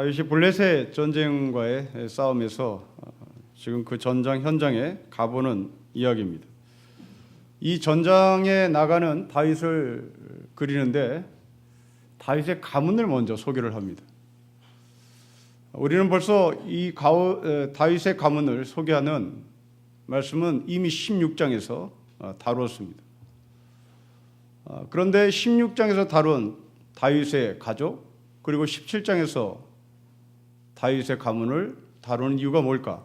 다윗이 블레셋 전쟁과의 싸움에서 지금 그 전장 현장에 가보는 이야기입니다. 이 전장에 나가는 다윗을 그리는데 다윗의 가문을 먼저 소개를 합니다. 우리는 벌써 이 다윗의 가문을 소개하는 말씀은 이미 16장에서 다루었습니다. 그런데 16장에서 다룬 다윗의 가족 그리고 17장에서 다윗의 가문을 다루는 이유가 뭘까?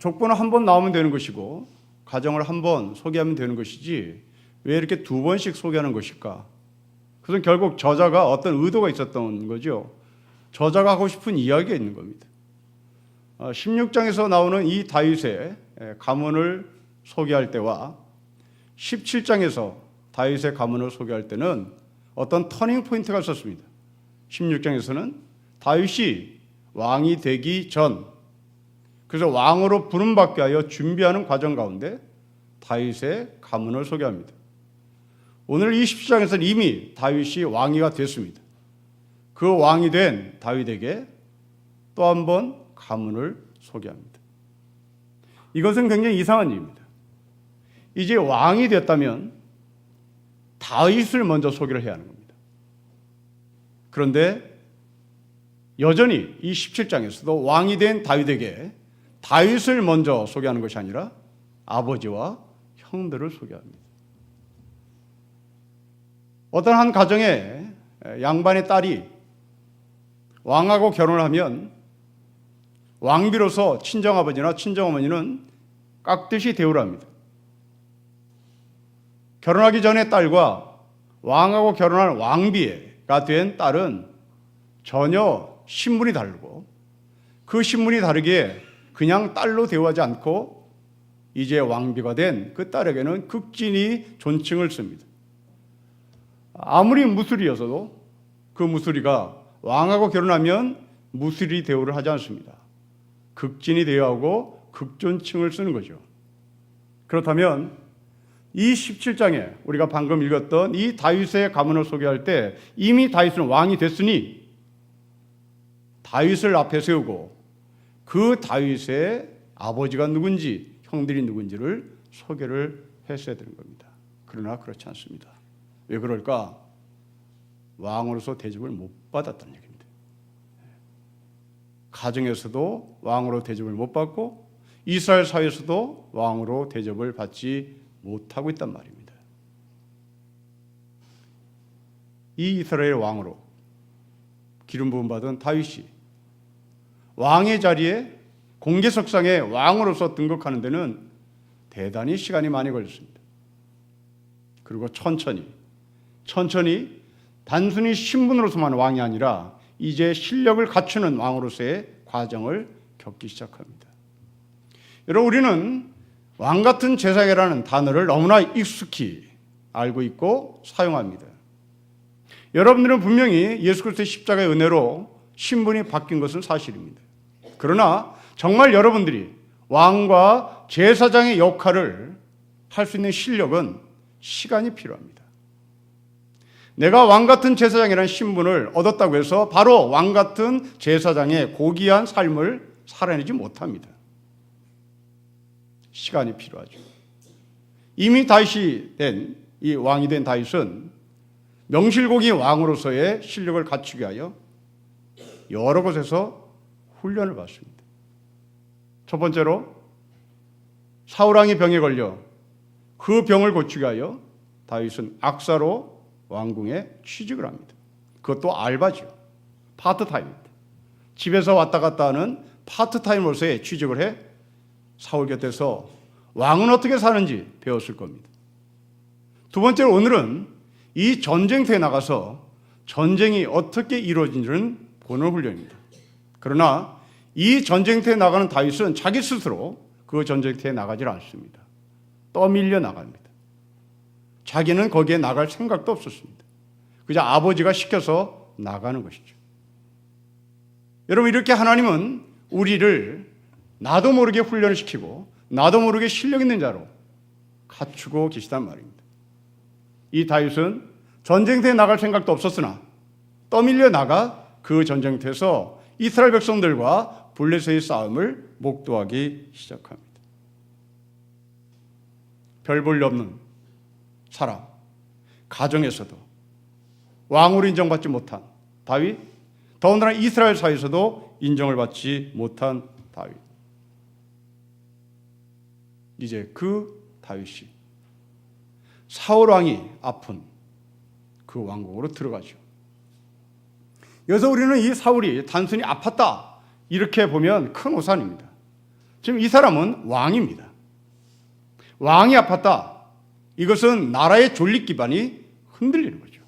족보는 한 번 나오면 되는 것이고 가정을 한 번 소개하면 되는 것이지 왜 이렇게 두 번씩 소개하는 것일까? 그것은 결국 저자가 어떤 의도가 있었던 거죠. 저자가 하고 싶은 이야기가 있는 겁니다. 16장에서 나오는 이 다윗의 가문을 소개할 때와 17장에서 다윗의 가문을 소개할 때는 어떤 터닝 포인트가 있었습니다. 16장에서는 다윗이 왕이 되기 전, 그래서 왕으로 부름받게 하여 준비하는 과정 가운데 다윗의 가문을 소개합니다. 오늘 이 17장에서는 이미 다윗이 왕위가 됐습니다. 그 왕이 된 다윗에게 또 한 번 가문을 소개합니다. 이것은 굉장히 이상한 일입니다. 이제 왕이 됐다면 다윗을 먼저 소개를 해야 하는 겁니다. 그런데 여전히 이 17장에서도 왕이 된 다윗에게 다윗을 먼저 소개하는 것이 아니라 아버지와 형들을 소개합니다. 어떤 한 가정에 양반의 딸이 왕하고 결혼을 하면 왕비로서 친정아버지나 친정어머니는 깍듯이 대우를 합니다. 결혼하기 전에 딸과 왕하고 결혼한 왕비가 된 딸은 전혀 신분이 다르고 그 신분이 다르기에 그냥 딸로 대우하지 않고 이제 왕비가 된 그 딸에게는 극진히 존칭을 씁니다. 아무리 무술이어서도 그 무술이가 왕하고 결혼하면 무술이 대우를 하지 않습니다. 극진히 대우하고 극존칭을 쓰는 거죠. 그렇다면 이 17장에 우리가 방금 읽었던 이 다윗의 가문을 소개할 때 이미 다윗은 왕이 됐으니 다윗을 앞에 세우고 그 다윗의 아버지가 누군지 형들이 누군지를 소개를 했어야 되는 겁니다. 그러나 그렇지 않습니다. 왜 그럴까? 왕으로서 대접을 못 받았다는 얘기입니다. 가정에서도 왕으로 대접을 못 받고 이스라엘 사회에서도 왕으로 대접을 받지 못하고 있단 말입니다. 이 이스라엘 왕으로 기름 부음 받은 다윗이 왕의 자리에 공개석상에 왕으로서 등극하는 데는 대단히 시간이 많이 걸렸습니다. 그리고 천천히 단순히 신분으로서만 왕이 아니라 이제 실력을 갖추는 왕으로서의 과정을 겪기 시작합니다. 여러분, 우리는 왕 같은 제사장이라는 단어를 너무나 익숙히 알고 있고 사용합니다. 여러분들은 분명히 예수 그리스도의 십자가의 은혜로 신분이 바뀐 것은 사실입니다. 그러나 정말 여러분들이 왕과 제사장의 역할을 할 수 있는 실력은 시간이 필요합니다. 내가 왕 같은 제사장이라는 신분을 얻었다고 해서 바로 왕 같은 제사장의 고귀한 삶을 살아내지 못합니다. 시간이 필요하죠. 이미 다윗이 된 이 왕이 된 다윗은 명실공히 왕으로서의 실력을 갖추기 위하여 여러 곳에서 훈련을 받습니다. 첫 번째로 사울왕이 병에 걸려 그 병을 고치기 위하여 다윗은 악사로 왕궁에 취직을 합니다. 그것도 알바죠. 파트타임입니다. 집에서 왔다 갔다 하는 파트타임으로서의 취직을 해 사울 곁에서 왕은 어떻게 사는지 배웠을 겁니다. 두 번째로 오늘은 이 전쟁터에 나가서 전쟁이 어떻게 이루어지는지를 보는 훈련입니다. 그러나 이 전쟁터에 나가는 다윗은 자기 스스로 그 전쟁터에 나가질 않습니다. 떠밀려 나갑니다. 자기는 거기에 나갈 생각도 없었습니다. 그저 아버지가 시켜서 나가는 것이죠. 여러분, 이렇게 하나님은 우리를 나도 모르게 훈련을 시키고 나도 모르게 실력 있는 자로 갖추고 계시단 말입니다. 이 다윗은 전쟁터에 나갈 생각도 없었으나 떠밀려 나가 그 전쟁터에서 이스라엘 백성들과 블레셋의 싸움을 목도하기 시작합니다. 별 볼 일 없는 사람, 가정에서도 왕으로 인정받지 못한 다윗, 더군다나 이스라엘 사이에서도 인정을 받지 못한 다윗. 이제 그 다윗이 사울 왕이 아픈 그 왕국으로 들어가죠. 여기서 우리는 이 사울이 단순히 아팠다 이렇게 보면 큰 오산입니다. 지금 이 사람은 왕입니다. 왕이 아팠다. 이것은 나라의 존립 기반이 흔들리는 거죠.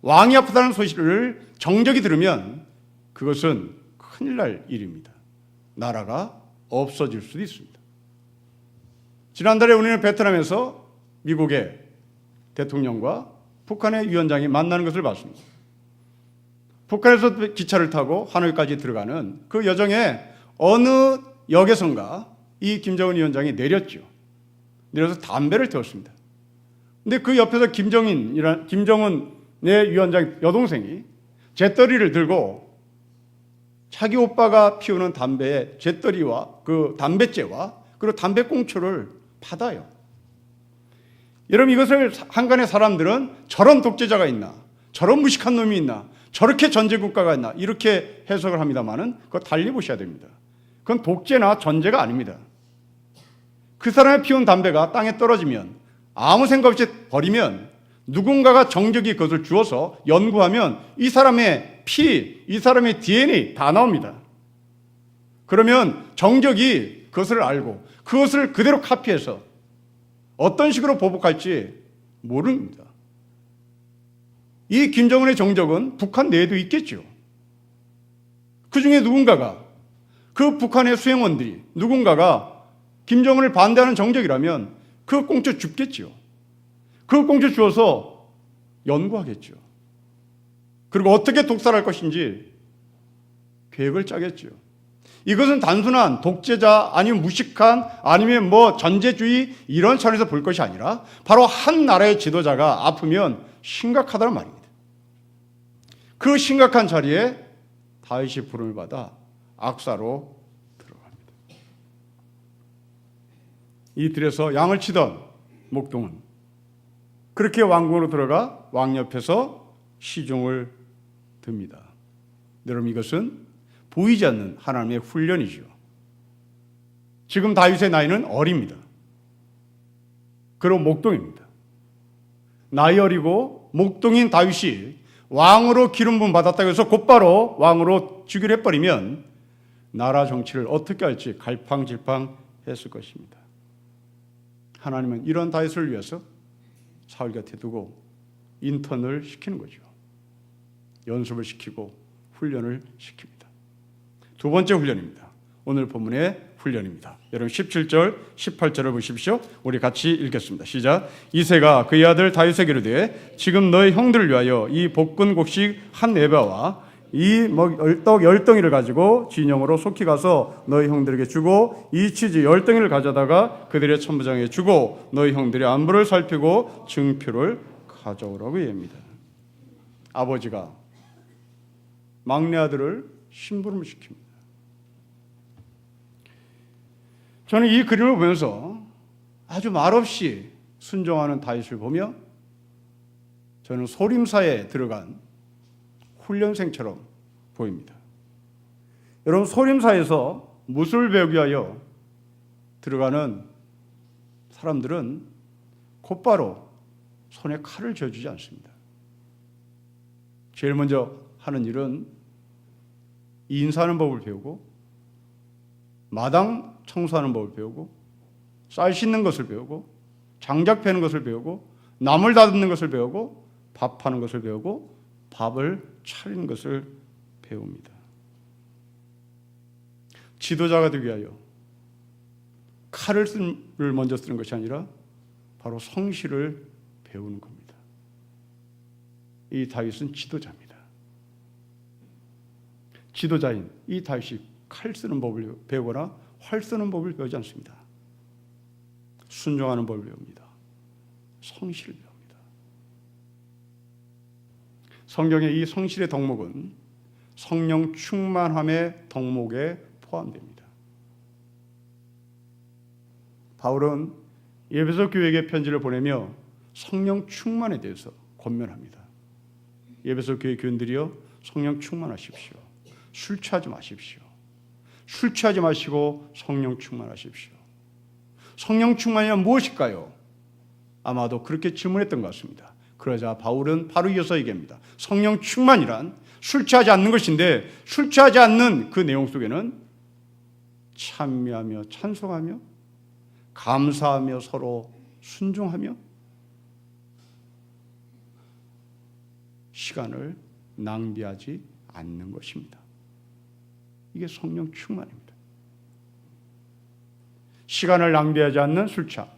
왕이 아프다는 소식을 정적이 들으면 그것은 큰일 날 일입니다. 나라가 없어질 수도 있습니다. 지난달에 우리는 베트남에서 미국의 대통령과 북한의 위원장이 만나는 것을 봤습니다. 북한에서 기차를 타고 하노이까지 들어가는 그 여정에 어느 역에선가 이 김정은 위원장이 내렸죠. 내려서 담배를 태웠습니다. 근데 그 옆에서 김정은의 위원장 여동생이 잿더리를 들고 자기 오빠가 피우는 담배에 잿더리와 그 담배째와 그리고 담배꽁초를 받아요. 여러분, 이것을 한간의 사람들은 저런 독재자가 있나, 저런 무식한 놈이 있나, 저렇게 전제국가가 있나 이렇게 해석을 합니다만은 그거 달리 보셔야 됩니다. 그건 독재나 전제가 아닙니다. 그 사람이 피운 담배가 땅에 떨어지면 아무 생각 없이 버리면 누군가가 정적이 그것을 주워서 연구하면 이 사람의 피, 이 사람의 DNA 다 나옵니다. 그러면 정적이 그것을 알고 그것을 그대로 카피해서 어떤 식으로 보복할지 모릅니다. 이 김정은의 정적은 북한 내에도 있겠죠. 그 중에 누군가가, 그 북한의 수행원들이 누군가가 김정은을 반대하는 정적이라면 그 꽁초 줍겠죠. 그 꽁초 주어서 연구하겠죠. 그리고 어떻게 독살할 것인지 계획을 짜겠죠. 이것은 단순한 독재자 아니면 무식한 아니면 뭐 전제주의 이런 차원에서 볼 것이 아니라 바로 한 나라의 지도자가 아프면 심각하다는 말입니다. 그 심각한 자리에 다윗이 부름을 받아 악사로 들어갑니다. 이 들에서 양을 치던 목동은 그렇게 왕궁으로 들어가 왕 옆에서 시중을 듭니다. 여러분, 이것은 보이지 않는 하나님의 훈련이죠. 지금 다윗의 나이는 어립니다. 그리고 목동입니다. 나이 어리고 목동인 다윗이 왕으로 기름 부음 받았다고 해서 곧바로 왕으로 즉위를 해버리면 나라 정치를 어떻게 할지 갈팡질팡했을 것입니다. 하나님은 이런 다윗을 위해서 사울 곁에 두고 인턴을 시키는 거죠. 연습을 시키고 훈련을 시킵니다. 두 번째 훈련입니다. 오늘 본문의 훈련입니다. 여러분 17절, 18절을 보십시오. 우리 같이 읽겠습니다. 시작. 이새가 그의 아들 다윗에게 이르되 지금 너희 형들을 위하여 이 볶은 곡식 한 에바와 이 떡 10덩이를 가지고 진영으로 속히 가서 너희 형들에게 주고 이 치즈 10덩이를 가져다가 그들의 천부장에게 주고 너희 형들의 안부를 살피고 증표를 가져오라고 얘기합니다. 아버지가 막내 아들을 심부름을 시킵니다. 저는 이 그림을 보면서 아주 말없이 순종하는 다윗을 보며 저는 소림사에 들어간 훈련생처럼 보입니다. 여러분, 소림사에서 무술을 배우기 위하여 들어가는 사람들은 곧바로 손에 칼을 쥐어주지 않습니다. 제일 먼저 하는 일은 인사하는 법을 배우고 마당 청소하는 법을 배우고 쌀 씻는 것을 배우고 장작 패는 것을 배우고 나물 다듬는 것을 배우고 밥하는 것을 배우고 밥을 차리는 것을 배웁니다. 지도자가 되기 위하여 칼을 먼저 쓰는 것이 아니라 바로 성실을 배우는 겁니다. 이 다윗은 지도자입니다. 지도자인 이 다윗이 칼 쓰는 법을 배우거나 활 쓰는 법을 배우지 않습니다. 순종하는 법을 배웁니다. 성실을 배웁니다. 성경의 이 성실의 덕목은 성령 충만함의 덕목에 포함됩니다. 바울은 에베소 교회에게 편지를 보내며 성령 충만에 대해서 권면합니다. 에베소 교회 교인들이여, 성령 충만하십시오. 술 취하지 마십시오. 술 취하지 마시고 성령 충만하십시오. 성령 충만이란 무엇일까요? 아마도 그렇게 질문했던 것 같습니다. 그러자 바울은 바로 이어서 얘기합니다. 성령 충만이란 술 취하지 않는 것인데, 술 취하지 않는 그 내용 속에는 찬미하며 찬송하며 감사하며 서로 순종하며 시간을 낭비하지 않는 것입니다. 이게 성령 충만입니다. 시간을 낭비하지 않는 술 취함,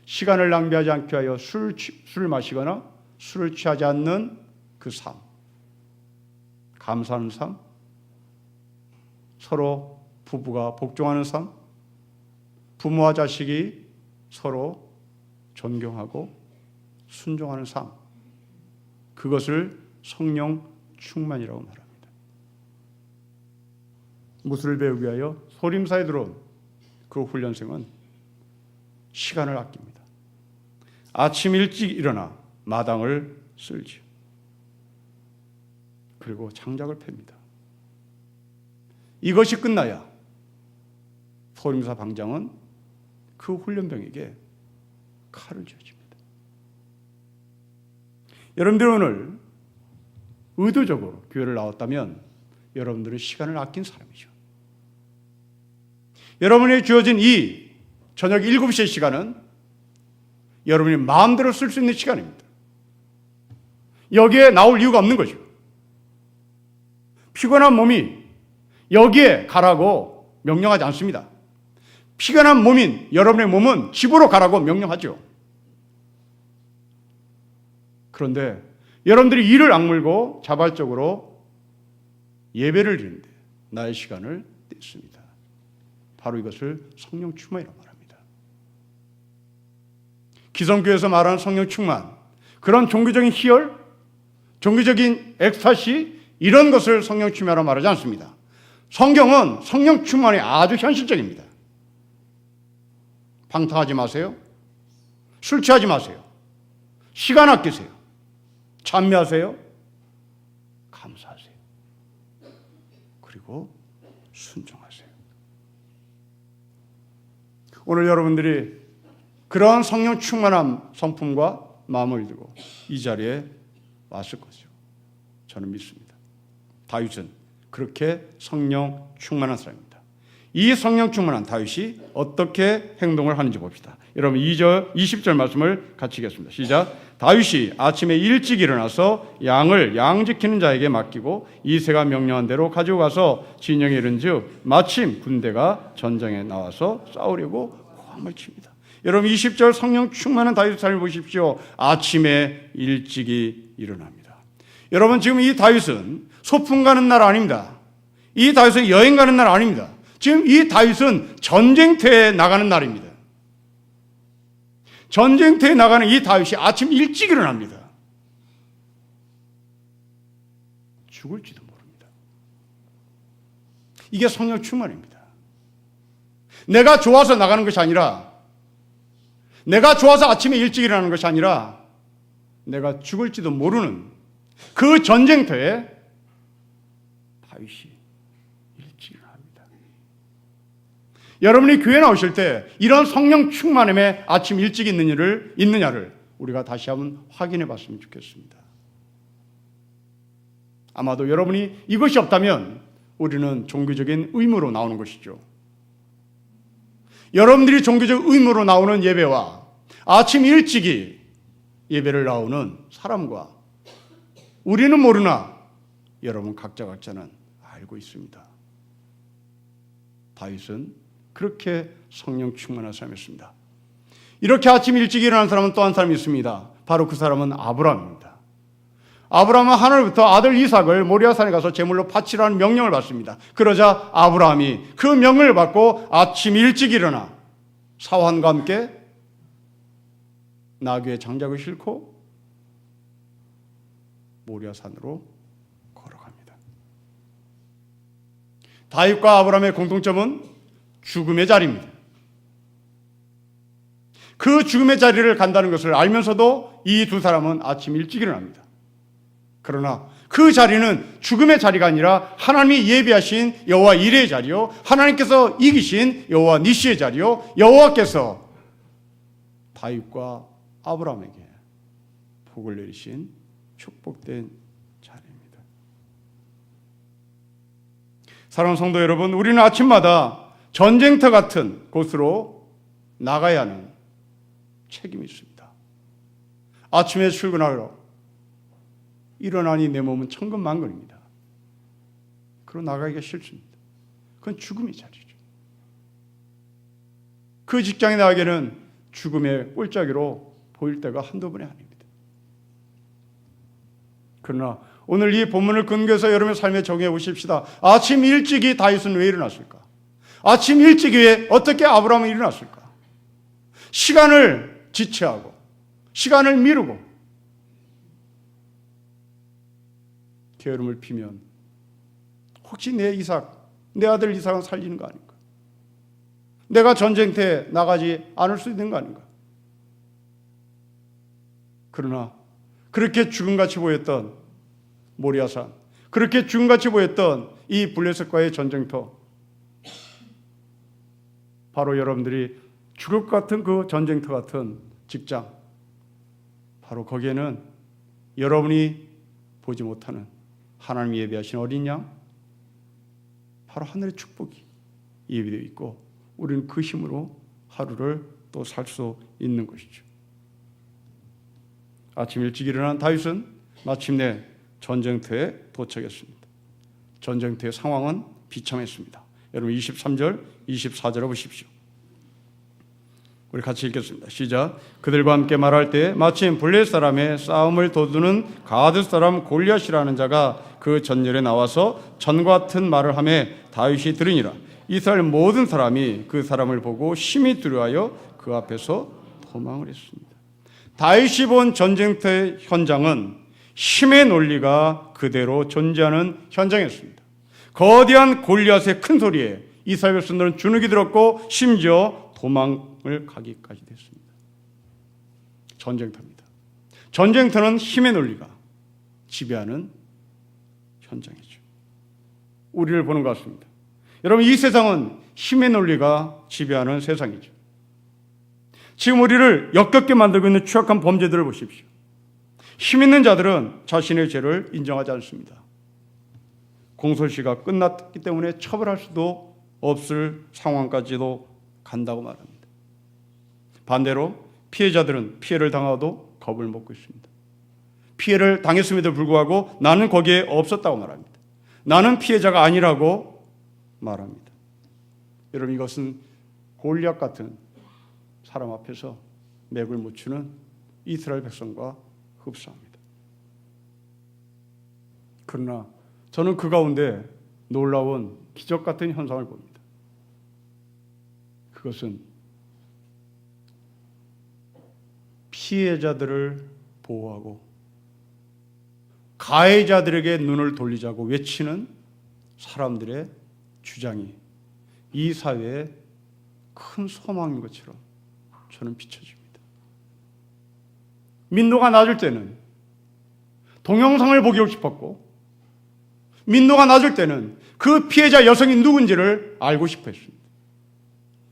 시간을 낭비하지 않게 하여 술을 마시거나 술을 취하지 않는 그 삶, 감사하는 삶, 서로 부부가 복종하는 삶, 부모와 자식이 서로 존경하고 순종하는 삶, 그것을 성령 충만이라고 말합니다. 무술을 배우기 위하여 소림사에 들어온 그 훈련생은 시간을 아낍니다. 아침 일찍 일어나 마당을 쓸지요. 그리고 장작을 팹니다. 이것이 끝나야 소림사 방장은 그 훈련병에게 칼을 쥐어줍니다. 여러분들 오늘 의도적으로 교회를 나왔다면 여러분들은 시간을 아낀 사람이죠. 여러분에게 주어진 이 저녁 7시의 시간은 여러분이 마음대로 쓸 수 있는 시간입니다. 여기에 나올 이유가 없는 거죠. 피곤한 몸이 여기에 가라고 명령하지 않습니다. 피곤한 몸인 여러분의 몸은 집으로 가라고 명령하죠. 그런데 여러분들이 이를 악물고 자발적으로 예배를 드리는데 나의 시간을 냈습니다. 바로 이것을 성령 충만이라고 말합니다. 기성교에서 말하는 성령 충만, 그런 종교적인 희열, 종교적인 엑스타시, 이런 것을 성령 충만이라고 말하지 않습니다. 성경은 성령 충만이 아주 현실적입니다. 방탕하지 마세요. 술 취하지 마세요. 시간 아끼세요. 찬미하세요. 감사하세요. 그리고 순종하세요. 오늘 여러분들이 그러한 성령 충만한 성품과 마음을 들고 이 자리에 왔을 거죠. 저는 믿습니다. 다윗은 그렇게 성령 충만한 사람입니다. 이 성령 충만한 다윗이 어떻게 행동을 하는지 봅시다. 여러분 2절 20절 말씀을 같이 읽겠습니다. 시작. 다윗이 아침에 일찍 일어나서 양을 양 지키는 자에게 맡기고 이새가 명령한 대로 가지고 가서 진영에 이른즉 마침 군대가 전장에 나와서 싸우려고 고함을 칩니다. 여러분 20절 성령 충만한 다윗의 삶을 보십시오. 아침에 일찍이 일어납니다. 여러분 지금 이 다윗은 소풍 가는 날 아닙니다. 이 다윗은 여행 가는 날 아닙니다. 지금 이 다윗은 전쟁터에 나가는 날입니다. 전쟁터에 나가는 이 다윗이 아침 일찍 일어납니다. 죽을지도 모릅니다. 이게 성령 충만입니다. 내가 좋아서 나가는 것이 아니라, 내가 좋아서 아침에 일찍 일어나는 것이 아니라 내가 죽을지도 모르는 그 전쟁터에 다윗이 일찍 일어납니다. 여러분이 교회 나오실 때 이런 성령 충만함에 아침 일찍 있느냐를 우리가 다시 한번 확인해 봤으면 좋겠습니다. 아마도 여러분이 이것이 없다면 우리는 종교적인 의무로 나오는 것이죠. 여러분들이 종교적 의무로 나오는 예배와 아침 일찍이 예배를 나오는 사람과 우리는 모르나 여러분 각자는 알고 있습니다. 다윗은 그렇게 성령 충만한 사람이었습니다. 이렇게 아침 일찍 일어나는 사람은 또 한 사람이 있습니다. 바로 그 사람은 아브라함입니다. 아브라함은 하늘부터 아들 이삭을 모리아산에 가서 제물로 바치라는 명령을 받습니다. 그러자 아브라함이 그 명령을 받고 아침 일찍 일어나 사환과 함께 나귀의 장작을 싣고 모리아산으로 걸어갑니다. 다윗과 아브라함의 공통점은 죽음의 자리입니다. 그 죽음의 자리를 간다는 것을 알면서도 이 두 사람은 아침 일찍 일어납니다. 그러나 그 자리는 죽음의 자리가 아니라 하나님이 예비하신 여호와 이레의 자리요, 하나님께서 이기신 여호와 니시의 자리요, 여호와께서 다윗과 아브라함에게 복을 내리신 축복된 자리입니다. 사랑하는 성도 여러분, 우리는 아침마다 전쟁터 같은 곳으로 나가야 하는 책임이 있습니다. 아침에 출근하러 일어나니 내 몸은 천근만근입니다. 그러고 나가기가 싫습니다. 그건 죽음의 자리죠. 그 직장에 나가기에는 죽음의 꼴짜기로 보일 때가 한두 번이 아닙니다. 그러나 오늘 이 본문을 근거해서 여러분의 삶에 적용해 보십시다. 아침 일찍이 다윗은 왜 일어났을까? 아침 일찍이 왜 어떻게 아브라함은 일어났을까? 시간을 지체하고 시간을 미루고 게으름을 피면 혹시 내 아들 이삭은 살리는 거 아닌가? 내가 전쟁터에 나가지 않을 수 있는 거 아닌가? 그러나 그렇게 죽음같이 보였던 모리아산, 그렇게 죽음같이 보였던 이 블레셋과의 전쟁터, 바로 여러분들이 죽을 것 같은 그 전쟁터 같은 직장, 바로 거기에는 여러분이 보지 못하는 하나님이 예비하신 어린 양, 바로 하늘의 축복이 예비되어 있고 우리는 그 힘으로 하루를 또 살 수 있는 것이죠. 아침 일찍 일어난 다윗은 마침내 전쟁터에 도착했습니다. 전쟁터의 상황은 비참했습니다. 여러분 23절, 24절을 보십시오. 우리 같이 읽겠습니다. 시작. 그들과 함께 말할 때 마침 블레셋 사람의 싸움을 도두는 가드 사람 골리앗이라는 자가 그 전열에 나와서 전과 같은 말을 하며 다윗이 들으니라. 이스라엘 모든 사람이 그 사람을 보고 심히 두려워하여 그 앞에서 도망을 했습니다. 다윗이 본 전쟁터의 현장은 힘의 논리가 그대로 존재하는 현장이었습니다. 거대한 골리앗의 큰 소리에 이스라엘 백성들은 주눅이 들었고 심지어 도망을 가기까지 됐습니다. 전쟁터입니다. 전쟁터는 힘의 논리가 지배하는 현장이죠. 우리를 보는 것 같습니다. 여러분, 이 세상은 힘의 논리가 지배하는 세상이죠. 지금 우리를 역겹게 만들고 있는 추악한 범죄들을 보십시오. 힘 있는 자들은 자신의 죄를 인정하지 않습니다. 공소시가 끝났기 때문에 처벌할 수도 없을 상황까지도 간다고 말합니다. 반대로 피해자들은 피해를 당하도 겁을 먹고 있습니다. 피해를 당했음에도 불구하고 나는 거기에 없었다고 말합니다. 나는 피해자가 아니라고 말합니다. 여러분, 이것은 골리앗 같은 사람 앞에서 맥을 못 추는 이스라엘 백성과 흡사합니다. 그러나 저는 그 가운데 놀라운 기적 같은 현상을 봅니다. 그것은 피해자들을 보호하고 가해자들에게 눈을 돌리자고 외치는 사람들의 주장이 이 사회의 큰 소망인 것처럼 저는 비춰집니다. 민도가 낮을 때는 동영상을 보고 싶었고, 민도가 낮을 때는 그 피해자 여성이 누군지를 알고 싶어 했습니다.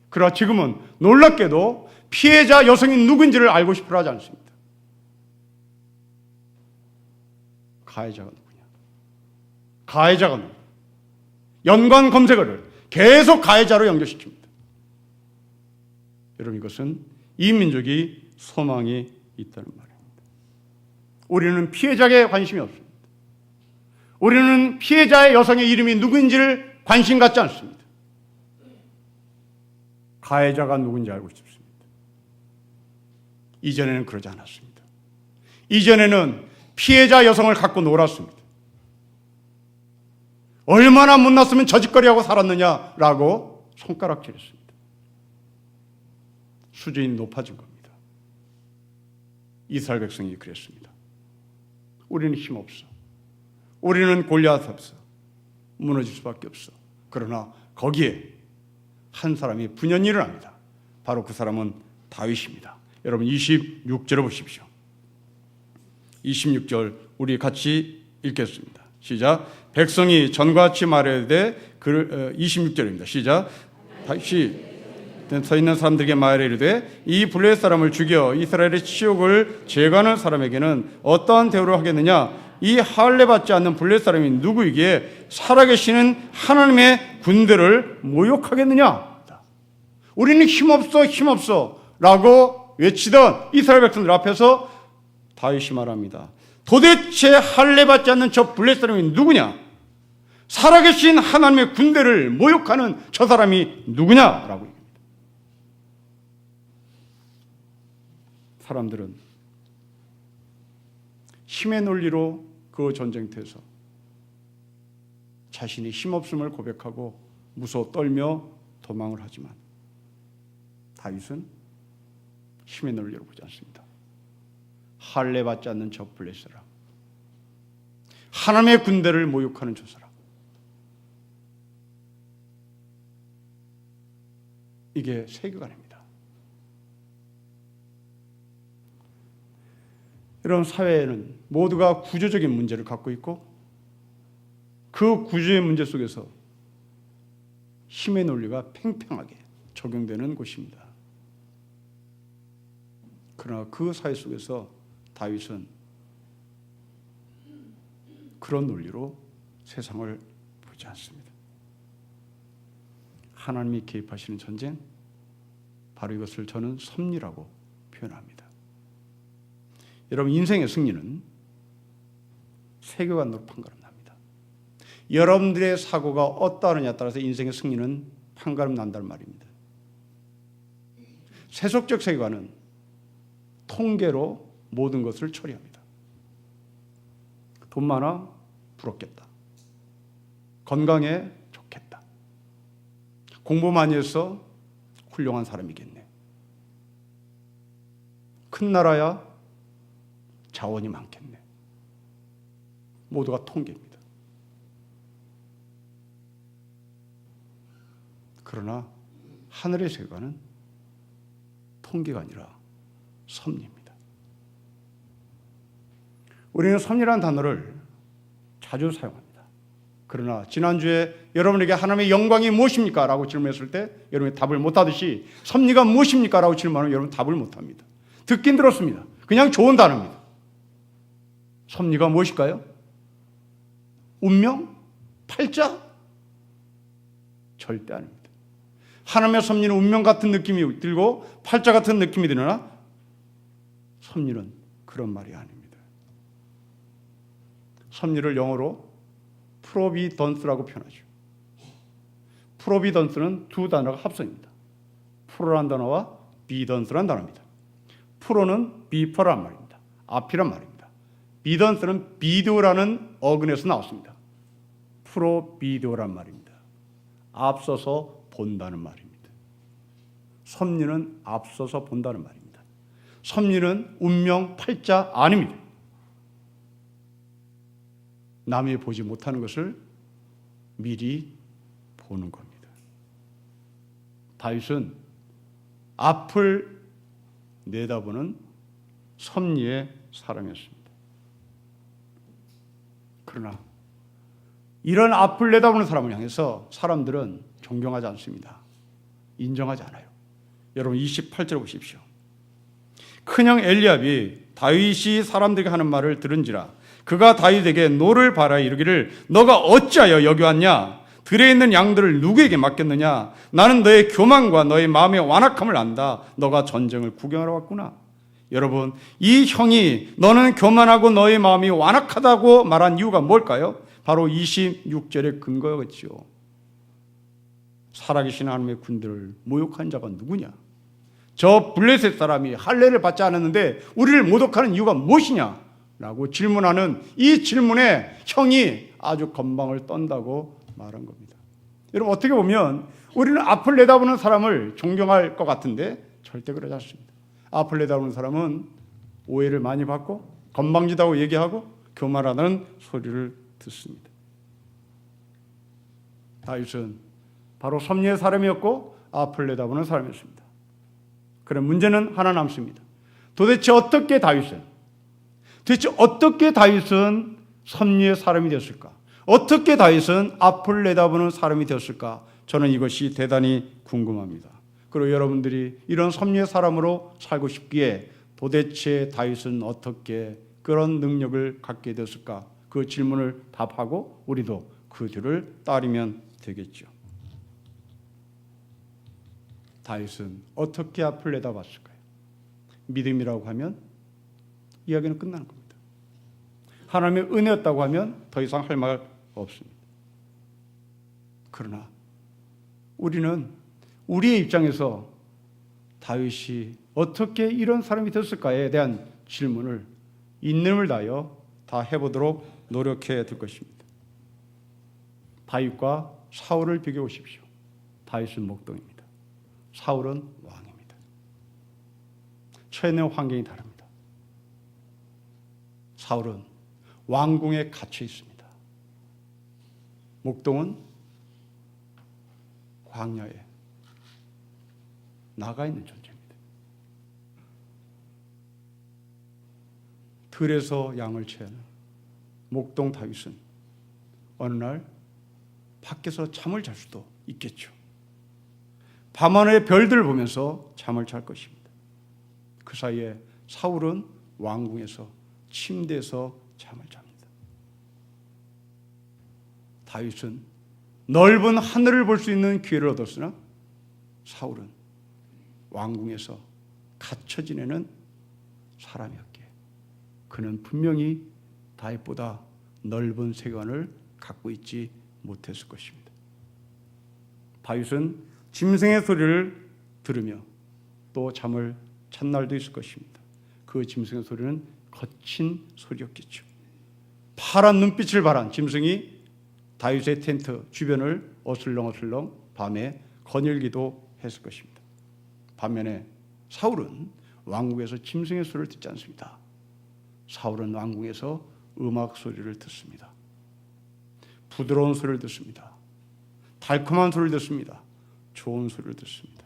그러나 지금은 놀랍게도 피해자 여성이 누군지를 알고 싶어 하지 않습니다. 가해자가 누구냐? 가해자가 누구냐? 연관 검색어를 계속 가해자로 연결시킵니다. 여러분, 이것은 이 민족이 소망이 있다는 말입니다. 우리는 피해자에게 관심이 없습니다. 우리는 피해자의 여성의 이름이 누구인지를 관심 갖지 않습니다. 가해자가 누군지 알고 싶습니다. 이전에는 그러지 않았습니다. 이전에는 피해자 여성을 갖고 놀았습니다. 얼마나 못났으면 저짓거리하고 살았느냐라고 손가락질했습니다. 수준이 높아진 겁니다. 이스라엘 백성이 그랬습니다. 우리는 힘없어. 우리는 골리앗 없어. 무너질 수밖에 없어. 그러나 거기에 한 사람이 분연히 일어납니다. 바로 그 사람은 다윗입니다. 여러분 26절을 보십시오. 26절 우리 같이 읽겠습니다. 시작. 백성이 전과 같이 말하되 26절입니다. 시작. 다시 서 있는 사람들에게 말하여 이르되 이 블레셋 사람을 죽여 이스라엘의 치욕을 제거하는 사람에게는 어떠한 대우를 하겠느냐? 이 할례 받지 않는 블레셋 사람이 누구이기에 살아계시는 하나님의 군대를 모욕하겠느냐? 우리는 힘없어 라고 외치던 이스라엘 백성들 앞에서 다윗이 말합니다. 도대체 할례 받지 않는 저 블레셋 사람이 누구냐? 살아계신 하나님의 군대를 모욕하는 저 사람이 누구냐라고 얘기합니다. 사람들은 힘의 논리로 그 전쟁터에서 자신이 힘없음을 고백하고 무서워 떨며 도망을 하지만 다윗은 힘의 논리로 보지 않습니다. 할례 받지 않는 저 블레셋 사람, 하나님의 군대를 모욕하는 저 사람, 이게 세계관입니다. 이런 사회에는 모두가 구조적인 문제를 갖고 있고 그 구조의 문제 속에서 힘의 논리가 팽팽하게 적용되는 곳입니다. 그러나 그 사회 속에서 다윗은 그런 논리로 세상을 보지 않습니다. 하나님이 개입하시는 전쟁, 바로 이것을 저는 섭리라고 표현합니다. 여러분, 인생의 승리는 세계관으로 판가름납니다. 여러분들의 사고가 어떠하느냐에 따라서 인생의 승리는 판가름 난다는 말입니다. 세속적 세계관은 통계로 모든 것을 처리합니다. 돈 많아? 부럽겠다. 건강해? 좋겠다. 공부 많이 해서 훌륭한 사람이겠네. 큰 나라야? 자원이 많겠네. 모두가 통계입니다. 그러나 하늘의 세계관은 통계가 아니라 섭리입니다. 우리는 섭리라는 단어를 자주 사용합니다. 그러나 지난주에 여러분에게 하나님의 영광이 무엇입니까? 라고 질문했을 때 여러분이 답을 못하듯이 섭리가 무엇입니까? 라고 질문하면 여러분 답을 못합니다. 듣긴 들었습니다. 그냥 좋은 단어입니다. 섭리가 무엇일까요? 운명? 팔자? 절대 아닙니다. 하나님의 섭리는 운명 같은 느낌이 들고 팔자 같은 느낌이 드러나 섭리는 그런 말이 아닙니다. 섭리를 영어로 프로비던스라고 표현하죠. 프로비던스는 두 단어가 합성입니다. 프로란 단어와 비던스란 단어입니다. 프로는 비퍼란 말입니다. 앞이란 말입니다. 비던스는 비디오라는 어근에서 나왔습니다. 프로비디오란 말입니다. 앞서서 본다는 말입니다. 섭리는 앞서서 본다는 말입니다. 섭리는 운명, 팔자 아닙니다. 남이 보지 못하는 것을 미리 보는 겁니다. 다윗은 앞을 내다보는 섭리의 사람이었습니다. 그러나 이런 앞을 내다보는 사람을 향해서 사람들은 존경하지 않습니다. 인정하지 않아요. 여러분 28절 보십시오. 큰형 엘리압이 다윗이 사람들에게 하는 말을 들은지라 그가 다윗에게 노를 바라여 이르기를 너가 어찌하여 여기 왔냐? 들에 있는 양들을 누구에게 맡겼느냐? 나는 너의 교만과 너의 마음의 완악함을 안다. 너가 전쟁을 구경하러 왔구나. 여러분, 이 형이 너는 교만하고 너의 마음이 완악하다고 말한 이유가 뭘까요? 바로 26절의 근거였지요. 살아계신 하나님의 군대를 모욕한 자가 누구냐? 저 블레셋 사람이 할례를 받지 않았는데 우리를 모독하는 이유가 무엇이냐? 라고 질문하는 이 질문에 형이 아주 건방을 떤다고 말한 겁니다. 여러분, 어떻게 보면 우리는 앞을 내다보는 사람을 존경할 것 같은데 절대 그러지 않습니다. 앞을 내다보는 사람은 오해를 많이 받고 건방지다고 얘기하고 교만하다는 소리를 듣습니다. 다윗은 바로 섭리의 사람이었고 앞을 내다보는 사람이었습니다. 그런 문제는 하나 남습니다. 도대체 어떻게 다윗은 섭리의 사람이 되었을까? 어떻게 다윗은 앞을 내다보는 사람이 되었을까? 저는 이것이 대단히 궁금합니다. 그리고 여러분들이 이런 섭리의 사람으로 살고 싶기에 도대체 다윗은 어떻게 그런 능력을 갖게 되었을까? 그 질문을 답하고 우리도 그 뒤를 따르면 되겠죠. 다윗은 어떻게 앞을 내다봤을까요? 믿음이라고 하면 이야기는 끝나는 겁니다. 하나님의 은혜였다고 하면 더 이상 할 말 없습니다. 그러나 우리는 우리의 입장에서 다윗이 어떻게 이런 사람이 됐을까에 대한 질문을 인내를 다하여 다 해보도록 노력해야 될 것입니다. 다윗과 사울을 비교해 보십시오. 다윗은 목동입니다. 사울은 왕입니다. 처해낸 환경이 다릅니다. 사울은 왕궁에 갇혀 있습니다. 목동은 광야에 나가 있는 존재입니다. 들에서 양을 채하는 목동 다윗은 어느 날 밖에서 잠을 잘 수도 있겠죠. 밤하늘의 별들을 보면서 잠을 잘 것입니다. 그 사이에 사울은 왕궁에서 침대에서 잠을 잡니다. 다윗은 넓은 하늘을 볼 수 있는 기회를 얻었으나 사울은 왕궁에서 갇혀 지내는 사람이었기에 그는 분명히 다윗보다 넓은 세계관을 갖고 있지 못했을 것입니다. 다윗은 짐승의 소리를 들으며 또 잠을 찬 날도 있을 것입니다. 그 짐승의 소리는 거친 소리였겠죠. 파란 눈빛을 발한 짐승이 다윗의 텐트 주변을 어슬렁어슬렁 밤에 거닐기도 했을 것입니다. 반면에 사울은 왕궁에서 짐승의 소리를 듣지 않습니다. 사울은 왕궁에서 음악 소리를 듣습니다. 부드러운 소리를 듣습니다. 달콤한 소리를 듣습니다. 좋은 소리를 듣습니다.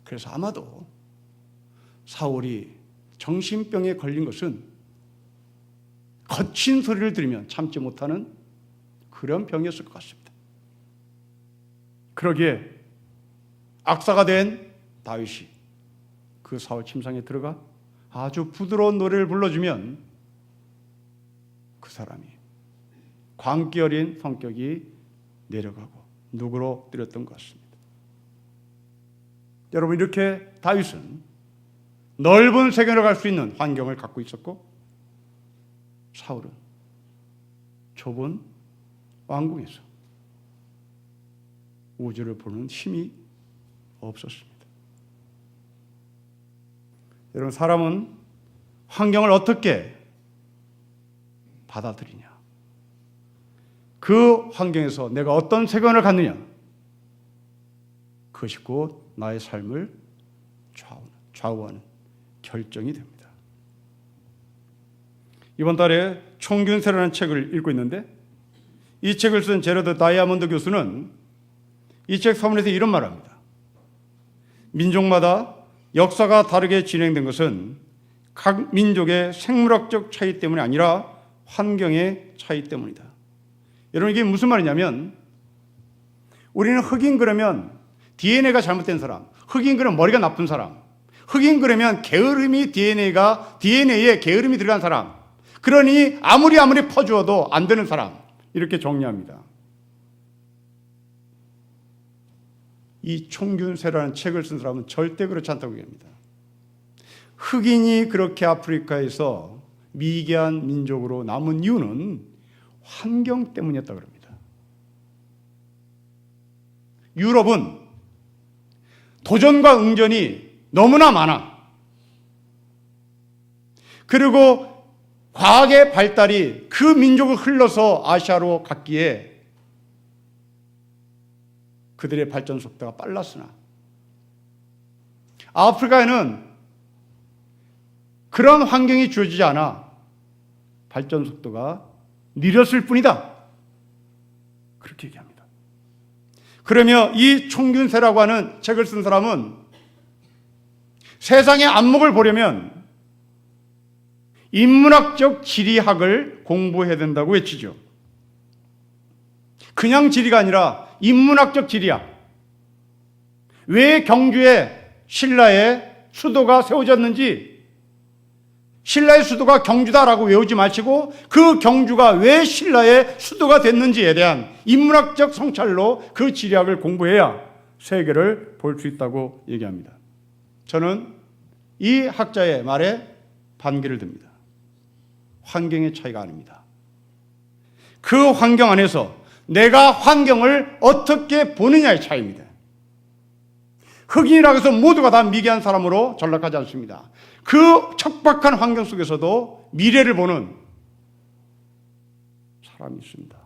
그래서 아마도 사울이 정신병에 걸린 것은 거친 소리를 들으면 참지 못하는 그런 병이었을 것 같습니다. 그러기에 악사가 된 다윗이 그 사울 침상에 들어가 아주 부드러운 노래를 불러주면 그 사람이 광기 어린 성격이 내려가고 누그러뜨렸던 것 같습니다. 여러분, 이렇게 다윗은 넓은 세계로 갈 수 있는 환경을 갖고 있었고 사울은 좁은 왕궁에서 우주를 보는 힘이 없었습니다. 여러분, 사람은 환경을 어떻게 받아들이냐, 그 환경에서 내가 어떤 세계관을 갖느냐, 그것이 곧 나의 삶을 좌우하는 결정이 됩니다. 이번 달에 총균세라는 책을 읽고 있는데 이 책을 쓴 제러드 다이아몬드 교수는 이 책 서문에서 이런 말을 합니다. 민족마다 역사가 다르게 진행된 것은 각 민족의 생물학적 차이 때문이 아니라 환경의 차이 때문이다. 여러분, 이게 무슨 말이냐면 우리는 흑인 그러면 DNA가 잘못된 사람, 흑인 그러면 머리가 나쁜 사람, 흑인 그러면 DNA에 게으름이 들어간 사람, 그러니 아무리 퍼주어도 안 되는 사람, 이렇게 정리합니다. 이 총균세라는 책을 쓴 사람은 절대 그렇지 않다고 얘기합니다. 흑인이 그렇게 아프리카에서 미개한 민족으로 남은 이유는 환경 때문이었다고 합니다. 유럽은 도전과 응전이 너무나 많아. 그리고 과학의 발달이 그 민족을 흘러서 아시아로 갔기에 그들의 발전 속도가 빨랐으나 아프리카에는 그런 환경이 주어지지 않아 발전 속도가 느렸을 뿐이다. 그렇게 얘기합니다. 그러며 이 총균세라고 하는 책을 쓴 사람은 세상의 안목을 보려면 인문학적 지리학을 공부해야 된다고 외치죠. 그냥 지리가 아니라 인문학적 지리학. 왜 경주에 신라의 수도가 세워졌는지, 신라의 수도가 경주다라고 외우지 마시고 그 경주가 왜 신라의 수도가 됐는지에 대한 인문학적 성찰로 그 지리학을 공부해야 세계를 볼 수 있다고 얘기합니다. 저는 이 학자의 말에 반기를 듭니다. 환경의 차이가 아닙니다. 그 환경 안에서 내가 환경을 어떻게 보느냐의 차이입니다. 흑인이라고 해서 모두가 다 미개한 사람으로 전락하지 않습니다. 그 척박한 환경 속에서도 미래를 보는 사람이 있습니다.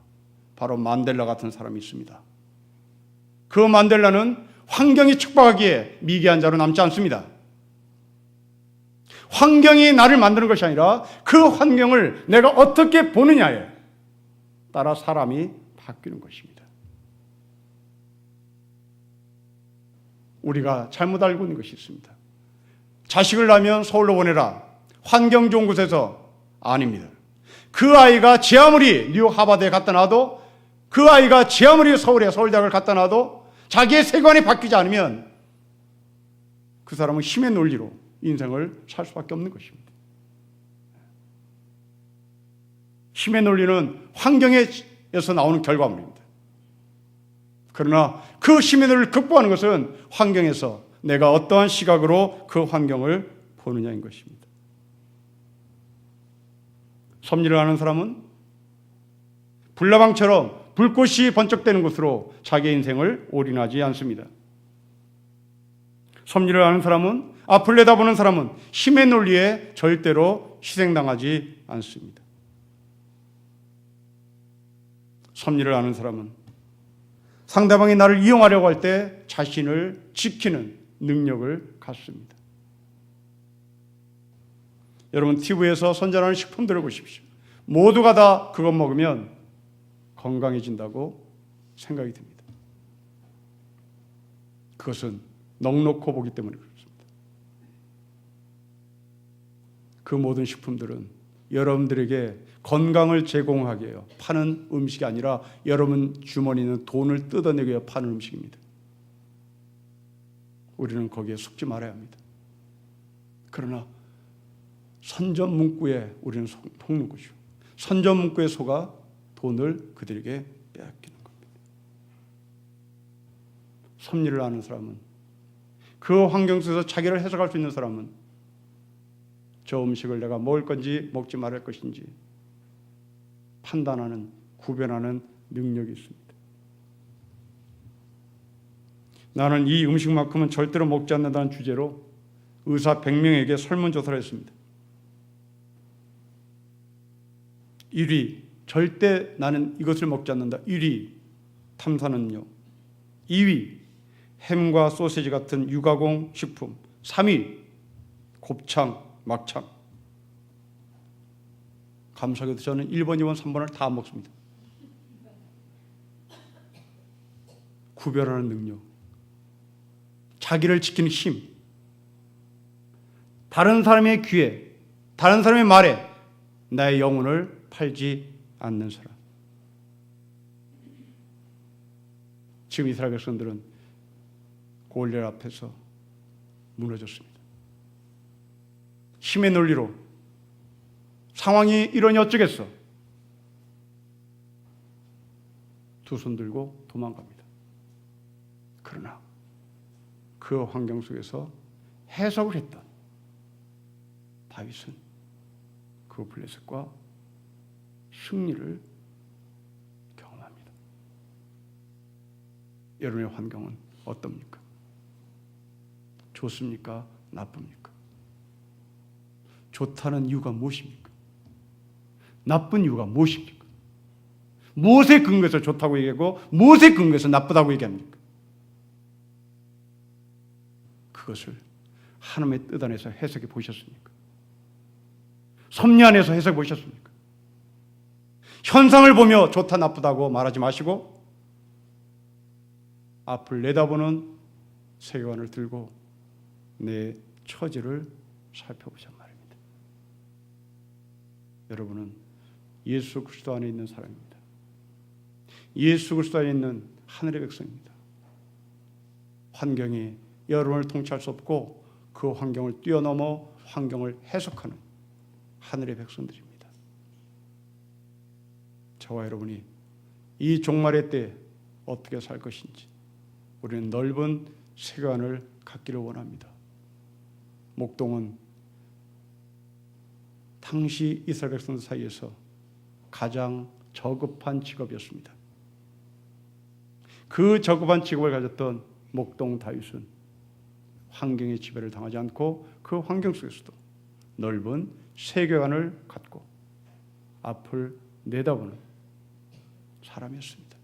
바로 만델라 같은 사람이 있습니다. 그 만델라는 환경이 척박하기에 미개한 자로 남지 않습니다. 환경이 나를 만드는 것이 아니라 그 환경을 내가 어떻게 보느냐에 따라 사람이 바뀌는 것입니다. 우리가 잘못 알고 있는 것이 있습니다. 자식을 낳으면 서울로 보내라. 환경 좋은 곳에서 아닙니다. 그 아이가 제 아무리 뉴욕 하버드에 갖다 놔도, 그 아이가 제 아무리 서울에 서울대학을 갖다 놔도 자기의 세계관이 바뀌지 않으면 그 사람은 힘의 논리로 인생을 살 수밖에 없는 것입니다. 힘의 논리는 환경에서 나오는 결과물입니다. 그러나 그 힘의 논리를 극복하는 것은 환경에서 내가 어떠한 시각으로 그 환경을 보느냐인 것입니다. 섭리를 아는 사람은 불나방처럼 불꽃이 번쩍대는 곳으로 자기 인생을 올인하지 않습니다. 섭리를 아는 사람은, 앞을 내다보는 사람은 힘의 논리에 절대로 희생당하지 않습니다. 섭리를 아는 사람은 상대방이 나를 이용하려고 할 때 자신을 지키는 능력을 갖습니다. 여러분, TV에서 선전하는 식품들을 보십시오. 모두가 다 그것 먹으면 건강해진다고 생각이 듭니다. 그것은 넉넉히 보기 때문에 그렇습니다. 그 모든 식품들은 여러분들에게 건강을 제공하기 위해 파는 음식이 아니라 여러분 주머니에 있는 돈을 뜯어내기 위해 파는 음식입니다. 우리는 거기에 속지 말아야 합니다. 그러나 선전 문구에 우리는 속는 것이요, 선전 문구에 속아 돈을 그들에게 빼앗기는 겁니다. 섭리를 아는 사람은, 그 환경 속에서 자기를 해석할 수 있는 사람은 저 음식을 내가 먹을 건지 먹지 말을 것인지 판단하는, 구별하는 능력이 있습니다. 나는 이 음식만큼은 절대로 먹지 않는다는 주제로 의사 100명에게 설문조사를 했습니다. 1위, 절대 나는 이것을 먹지 않는다. 1위, 탐사는요. 2위, 햄과 소시지 같은 유가공 식품. 3위, 곱창, 막창. 감사하게도 저는 1번, 2번, 3번을 다 먹습니다. 구별하는 능력, 자기를 지키는 힘, 다른 사람의 귀에, 다른 사람의 말에 나의 영혼을 팔지 않는 사람. 지금 이스라엘 백성들은 골리앗 앞에서 무너졌습니다. 힘의 논리로 상황이 이러니 어쩌겠어. 두 손 들고 도망갑니다. 그러나 그 환경 속에서 해석을 했던 다윗은 그 블레셋과 승리를 경험합니다. 여러분의 환경은 어떻습니까? 좋습니까? 나쁩니까? 좋다는 이유가 무엇입니까? 나쁜 이유가 무엇입니까? 무엇에 근거해서 좋다고 얘기하고 무엇에 근거해서 나쁘다고 얘기합니까? 그것을 하나님의 뜻 안에서 해석해 보셨습니까? 섭리 안에서 해석해 보셨습니까? 현상을 보며 좋다 나쁘다고 말하지 마시고 앞을 내다보는 세계관을 들고 내 처지를 살펴보자 말입니다. 여러분은 예수 그리스도 안에 있는 사람입니다. 예수 그리스도 안에 있는 하늘의 백성입니다. 환경이 여러분을 통치할 수 없고 그 환경을 뛰어넘어 환경을 해석하는 하늘의 백성들입니다. 저와 여러분이 이 종말의 때에 어떻게 살 것인지 우리는 넓은 세계관을 갖기를 원합니다. 목동은 당시 이스라엘 백성들 사이에서 가장 저급한 직업이었습니다. 그 저급한 직업을 가졌던 목동 다윗은 환경의 지배를 당하지 않고 그 환경 속에서도 넓은 세계관을 갖고 앞을 내다보는 사람이었습니다.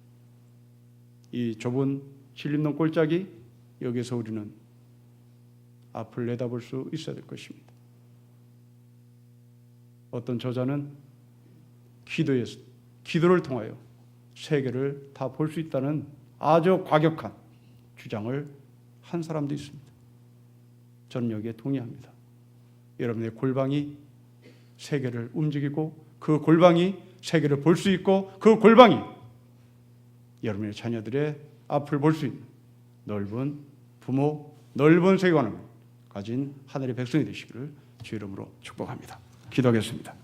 이 좁은 신림동 골짜기, 여기서 우리는 앞을 내다볼 수 있어야 될 것입니다. 어떤 저자는 기도를 통하여 세계를 다 볼 수 있다는 아주 과격한 주장을 한 사람도 있습니다. 저는 여기에 동의합니다. 여러분의 골방이 세계를 움직이고 그 골방이 세계를 볼 수 있고 그 골방이 여러분의 자녀들의 앞을 볼 수 있는 넓은 부모, 넓은 세계관을 가진 하늘의 백성이 되시기를 주 이름으로 축복합니다. 기도하겠습니다.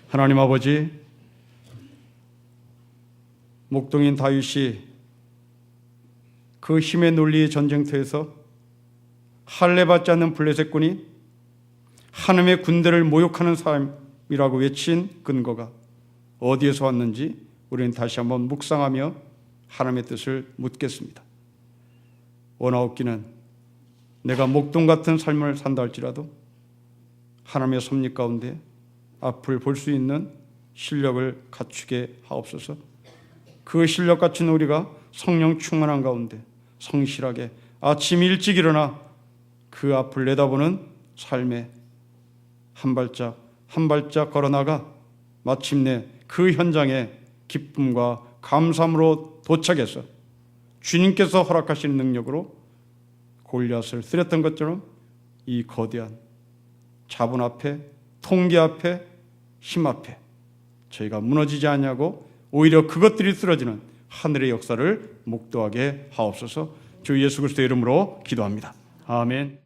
하나님 아버지, 목동인 다윗이 그 힘의 논리의 전쟁터에서 할례받지 않는 블레셋군이 하나님의 군대를 모욕하는 사람이라고 외친 근거가 어디에서 왔는지 우리는 다시 한번 묵상하며 하나님의 뜻을 묻겠습니다. 원하옵기는 내가 목동 같은 삶을 산다 할지라도 하나님의 섭리 가운데 앞을 볼 수 있는 실력을 갖추게 하옵소서. 그 실력 갖춘 우리가 성령 충만한 가운데 성실하게 아침 일찍 일어나 그 앞을 내다보는 삶에 한 발짝 한 발짝 걸어나가 마침내 그 현장에 기쁨과 감사함으로 도착해서 주님께서 허락하시는 능력으로 골리앗을 쓰렸던 것처럼 이 거대한 자본 앞에, 통계 앞에, 힘 앞에 저희가 무너지지 않냐고 오히려 그것들이 쓰러지는 하늘의 역사를 목도하게 하옵소서. 주 예수 그리스도의 이름으로 기도합니다. 아멘.